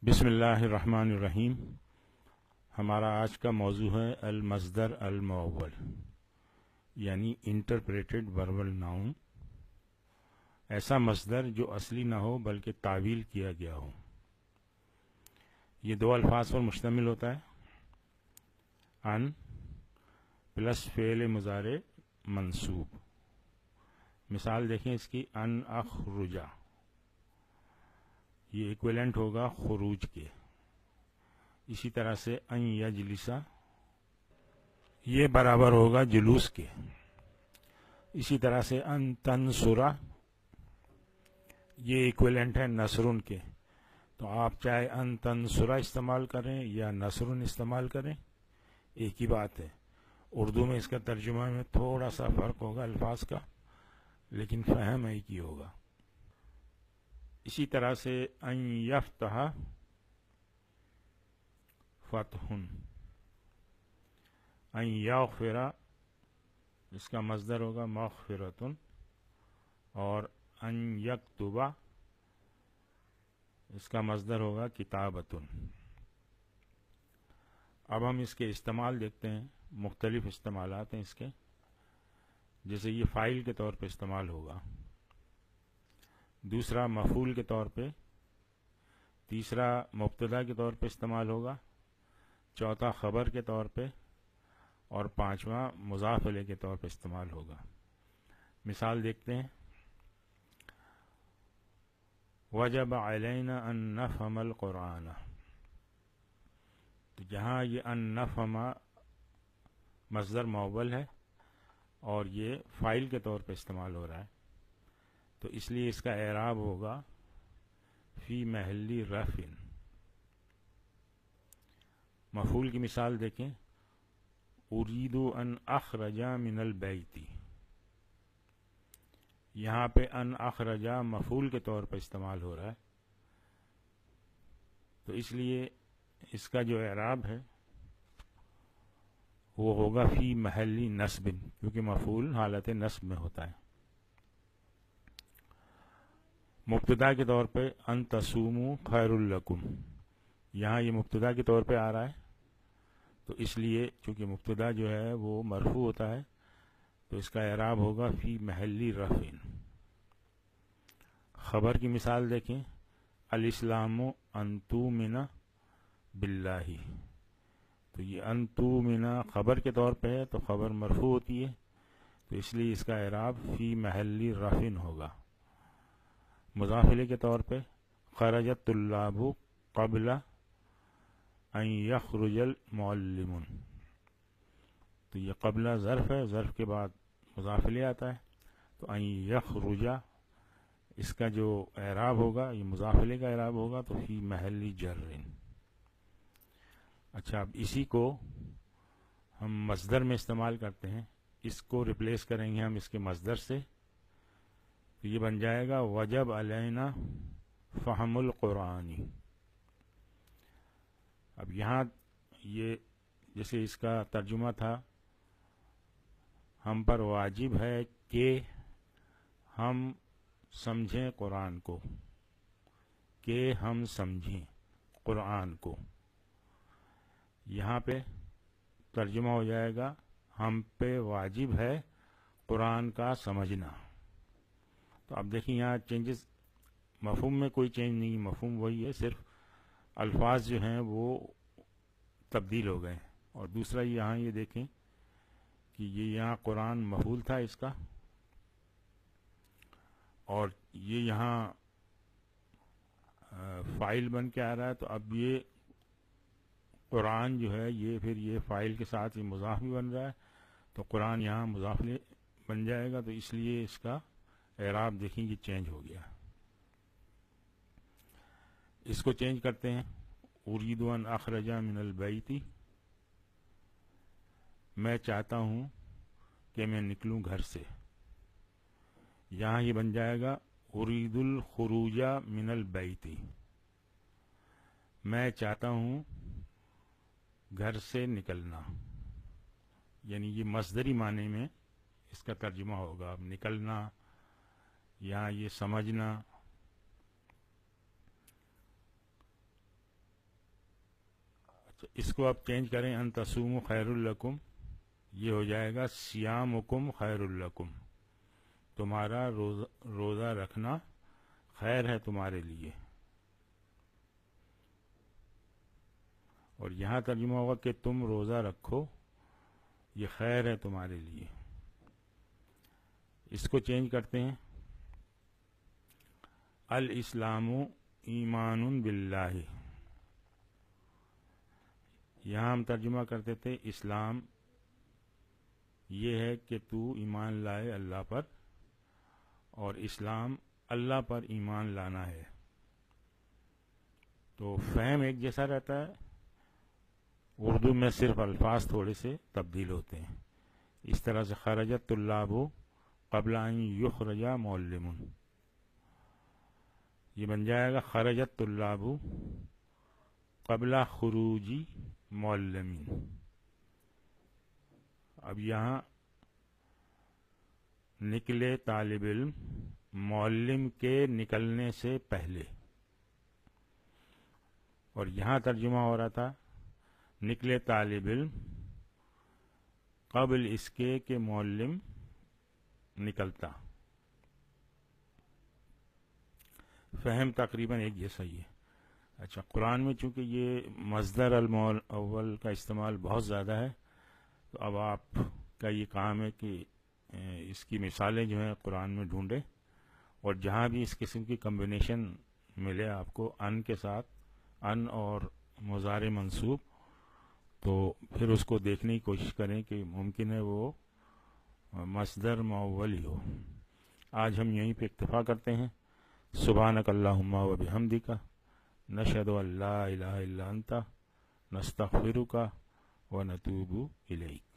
بسم اللہ الرحمن الرحیم۔ ہمارا آج کا موضوع ہے المصدر المؤول، یعنی انٹرپریٹڈ وربل ناؤن، ایسا مصدر جو اصلی نہ ہو بلکہ تعویل کیا گیا ہو۔ یہ دو الفاظ پر مشتمل ہوتا ہے، ان پلس فعل مضارع منصوب۔ مثال دیکھیں اس کی، ان اخرجا، یہ ایکویلنٹ ہوگا خروج کے۔ اسی طرح سے ان یجلسا، یہ برابر ہوگا جلوس کے۔ اسی طرح سے ان تنصرا، یہ ایکویلنٹ ہے نصرن کے۔ تو آپ چاہے ان تنصرا استعمال کریں یا نصرن استعمال کریں، ایک ہی بات ہے۔ اردو میں اس کا ترجمہ میں تھوڑا سا فرق ہوگا الفاظ کا، لیکن فہم ایک ہی ہوگا۔ اسی طرح سے ان یفتح فتح، ان یغفر، اس کا مصدر ہوگا مغفرۃ، اور ان یکتب، اس کا مصدر ہوگا کتابۃ۔ اب ہم اس کے استعمال دیکھتے ہیں، مختلف استعمالات ہیں اس کے۔ جیسے یہ فاعل کے طور پہ استعمال ہوگا، دوسرا مفعول کے طور پہ، تیسرا مبتدا کے طور پہ استعمال ہوگا، چوتھا خبر کے طور پہ، اور پانچواں مضاف الیہ کے طور پہ استعمال ہوگا۔ مثال دیکھتے ہیں، وجب علینا ان نفهم القرآن، تو جہاں یہ ان نفهم مصدر مؤول ہے اور یہ فاعل کے طور پہ استعمال ہو رہا ہے، تو اس لیے اس کا اعراب ہوگا فی محل رفع۔ مفعول کی مثال دیکھیں، ارید ان اخرج من البیت، یہاں پہ ان اخرج مفعول کے طور پہ استعمال ہو رہا ہے، تو اس لیے اس کا جو اعراب ہے وہ ہوگا فی محل نصب، کیونکہ مفعول حالت نصب میں ہوتا ہے۔ مبتدا کے طور پہ ان تصوموا خیر لکم، یہاں یہ مبتدا کے طور پہ آ رہا ہے، تو اس لیے چونکہ مبتدا جو ہے وہ مرفوع ہوتا ہے، تو اس کا اعراب ہوگا فی محل رفع۔ خبر کی مثال دیکھیں، الاسلام ان تؤمن باللہ، تو یہ ان تؤمن خبر کے طور پہ ہے، تو خبر مرفوع ہوتی ہے، تو اس لیے اس کا اعراب فی محل رفع ہوگا۔ مضاف الیہ کے طور پہ، خرج الطلاب قبل ان یخرج المعلم، تو یہ قبل ظرف ہے، ظرف کے بعد مضاف الیہ آتا ہے، تو ان یخرج، اس کا جو اعراب ہوگا یہ مضاف الیہ کا اعراب ہوگا، تو فی محل جر۔ اچھا، اب اسی کو ہم مصدر میں استعمال کرتے ہیں، اس کو ریپلیس کریں گے ہم اس کے مصدر سے، تو یہ بن جائے گا وجب علینا فہم القرآن۔ اب یہاں یہ جیسے اس کا ترجمہ تھا، ہم پر واجب ہے کہ ہم سمجھیں قرآن کو، کہ ہم سمجھیں قرآن کو، یہاں پہ ترجمہ ہو جائے گا ہم پہ واجب ہے قرآن کا سمجھنا۔ تو اب دیکھیں یہاں چینجز، مفہوم میں کوئی چینج نہیں، مفہوم وہی ہے، صرف الفاظ جو ہیں وہ تبدیل ہو گئے۔ اور دوسرا یہاں یہ دیکھیں کہ یہ یہاں قرآن مفعول تھا اس کا، اور یہ یہاں فاعل بن کے آ رہا ہے، تو اب یہ قرآن جو ہے یہ پھر یہ فاعل کے ساتھ یہ مضاف بھی بن رہا ہے، تو قرآن یہاں مضاف بن جائے گا، تو اس لیے اس کا اعراب دیکھیں یہ چینج ہو گیا۔ اس کو چینج کرتے ہیں، ارید ان اخرج من البیت، میں چاہتا ہوں کہ میں نکلوں گھر سے، یہاں یہ بن جائے گا ارید الخروج من البیت، میں چاہتا ہوں گھر سے نکلنا، یعنی یہ مصدری معنی میں اس کا ترجمہ ہوگا، اب نکلنا یا یہ سمجھنا۔ اس کو آپ چینج کریں ان تصوموا خیر لکم، یہ ہو جائے گا صیامکم خیر لکم، تمہارا روزہ رکھنا خیر ہے تمہارے لیے. اور یہاں ترجمہ ہوگا کہ تم روزہ رکھو، یہ خیر ہے تمہارے لیے. اس کو چینج کرتے ہیں الاسلام ایمان باللہ. یہاں ہم ترجمہ کرتے تھے اسلام یہ ہے کہ تو ایمان لائے اللہ پر، اور اسلام اللہ پر ایمان لانا ہے. تو فہم ایک جیسا رہتا ہے، اردو میں صرف الفاظ تھوڑے سے تبدیل ہوتے ہیں. اس طرح سے خرجت طلاب قبل ان یخرج معلم، یہ بن جائے گا خرجت طلاب قبل خروج معلمین. اب یہاں نکلے طالب علم معلم کے نکلنے سے پہلے، اور یہاں ترجمہ ہو رہا تھا نکلے طالب علم قبل اس کے کہ معلم نکلتا. فہم تقریباً ایک جیسا ہی ہے. اچھا، قرآن میں چونکہ یہ مصدر الاول کا استعمال بہت زیادہ ہے، تو اب آپ کا یہ کام ہے کہ اس کی مثالیں جو ہیں قرآن میں ڈھونڈیں، اور جہاں بھی اس قسم کی کمبینیشن ملے آپ کو ان کے ساتھ، ان اور مضارع منصوب، تو پھر اس کو دیکھنے کی کوشش کریں کہ ممکن ہے وہ مصدر معول ہی ہو. آج ہم یہیں پہ اکتفا کرتے ہیں. سبحانک اللہم و بحمدک، نشہد ان لا الہ الا انت، نستغفرک و نتوب الیک.